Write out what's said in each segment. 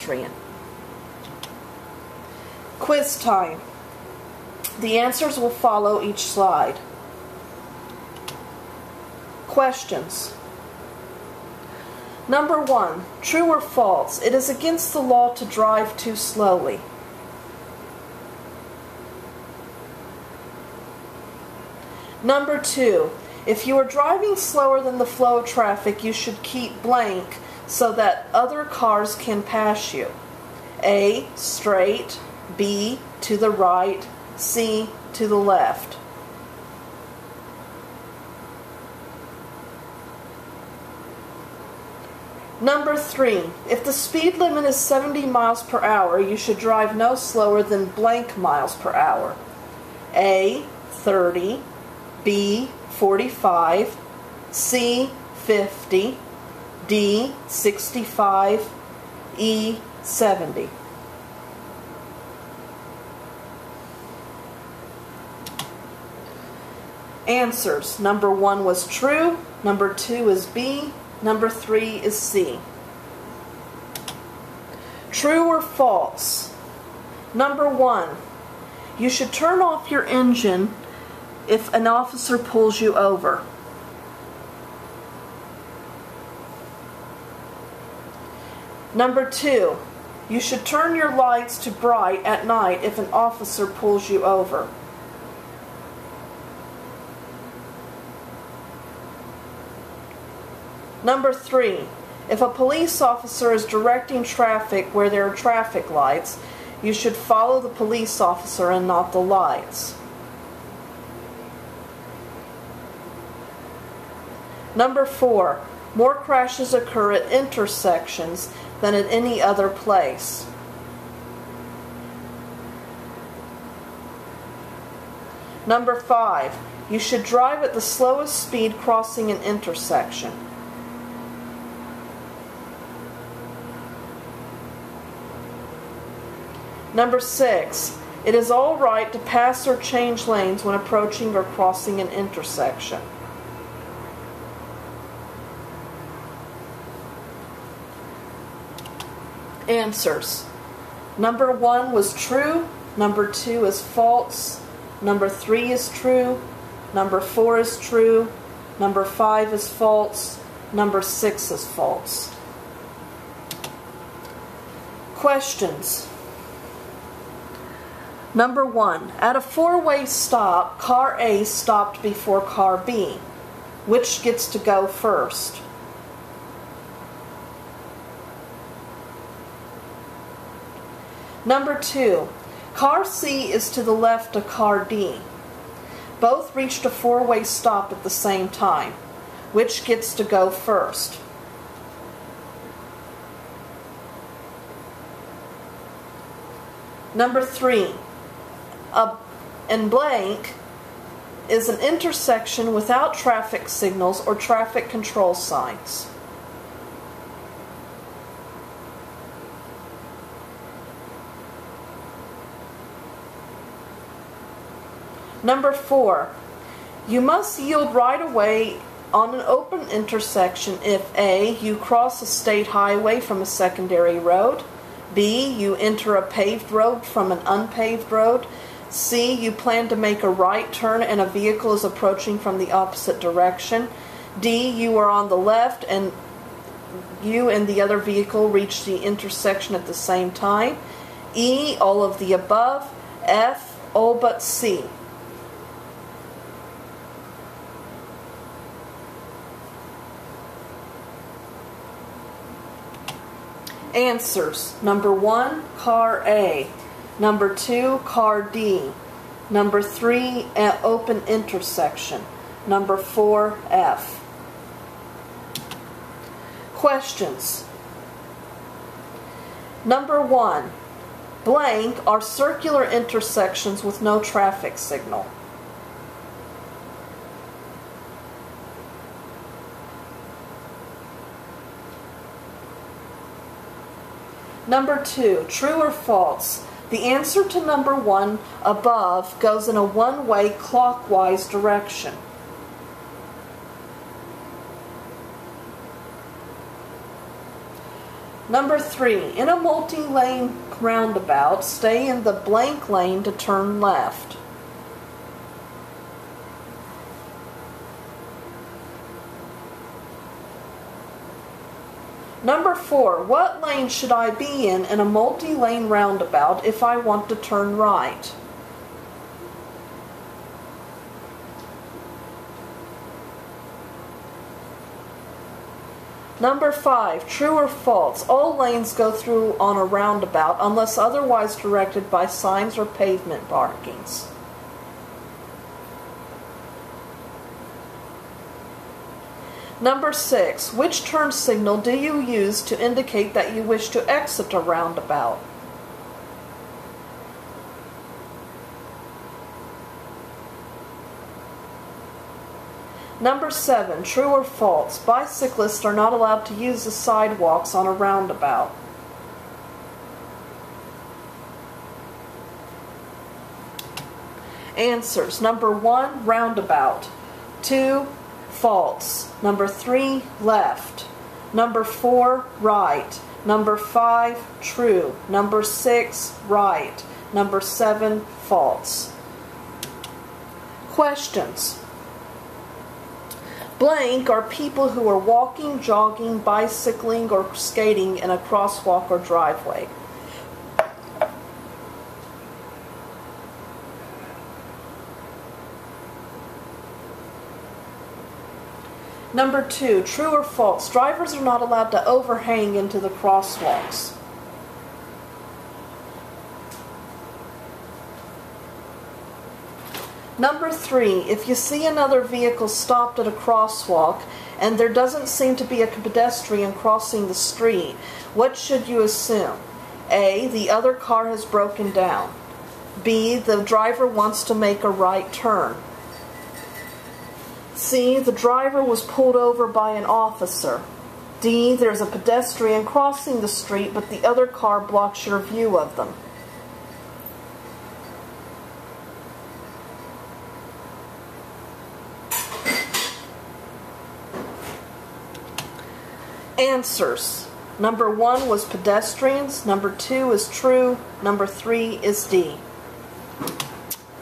pedestrian. Quiz time. The answers will follow each slide. Questions. Number 1. True or false? It is against the law to drive too slowly. Number 2. If you are driving slower than the flow of traffic, you should keep blank so that other cars can pass you. A. Straight. B. To the right. C. To the left. Number 3. If the speed limit is 70 miles per hour, you should drive no slower than blank miles per hour. A. 30. B. 45. C. 50. D. 65. E. 70. Answers. Number 1 was true. Number 2 is B. Number 3 is C. True or false? Number 1. You should turn off your engine if an officer pulls you over. Number 2. You should turn your lights to bright at night if an officer pulls you over. Number 3. If a police officer is directing traffic where there are traffic lights, you should follow the police officer and not the lights. Number 4. More crashes occur at intersections than at any other place. Number 5. You should drive at the slowest speed crossing an intersection. Number 6. It is all right to pass or change lanes when approaching or crossing an intersection. Answers. Number 1 was true. Number 2 is false. Number 3 is true. Number 4 is true. Number 5 is false. Number 6 is false. Questions. Number 1. At a four-way stop, car A stopped before car B. Which gets to go first? Number 2. Car C is to the left of car D. Both reached a four-way stop at the same time. Which gets to go first? Number 3. And blank is an intersection without traffic signals or traffic control signs. Number 4. You must yield right away on an open intersection if A. You cross a state highway from a secondary road. B. You enter a paved road from an unpaved road. C. You plan to make a right turn and a vehicle is approaching from the opposite direction. D. You are on the left and you and the other vehicle reach the intersection at the same time. E. All of the above. F. All but C. Answers. Number 1, car A. Number 2, car D. Number 3, open intersection. Number 4, F. Questions. Number 1. Blank are circular intersections with no traffic signal. Number 2, true or false? The answer to number 1 above goes in a one-way clockwise direction. Number 3, in a multi-lane roundabout, stay in the blank lane to turn left. Number 4, what lane should I be in a multi-lane roundabout if I want to turn right? Number 5, true or false, all lanes go through on a roundabout unless otherwise directed by signs or pavement markings. Number 6, which turn signal do you use to indicate that you wish to exit a roundabout? Number 7, true or false, bicyclists are not allowed to use the sidewalks on a roundabout. Answers. Number 1, roundabout. 2, false. Number 3, left. Number 4, right. Number 5, true. Number 6, right. Number 7, false. Questions. Blank are people who are walking, jogging, bicycling, or skating in a crosswalk or driveway. Number 2, true or false, drivers are not allowed to overhang into the crosswalks. Number 3, if you see another vehicle stopped at a crosswalk and there doesn't seem to be a pedestrian crossing the street, what should you assume? A, the other car has broken down. B, the driver wants to make a right turn. C, the driver was pulled over by an officer. D, there's a pedestrian crossing the street but the other car blocks your view of them. Answers. Number 1 was pedestrians. Number 2 is true. Number 3 is D.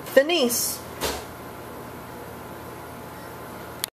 Finis.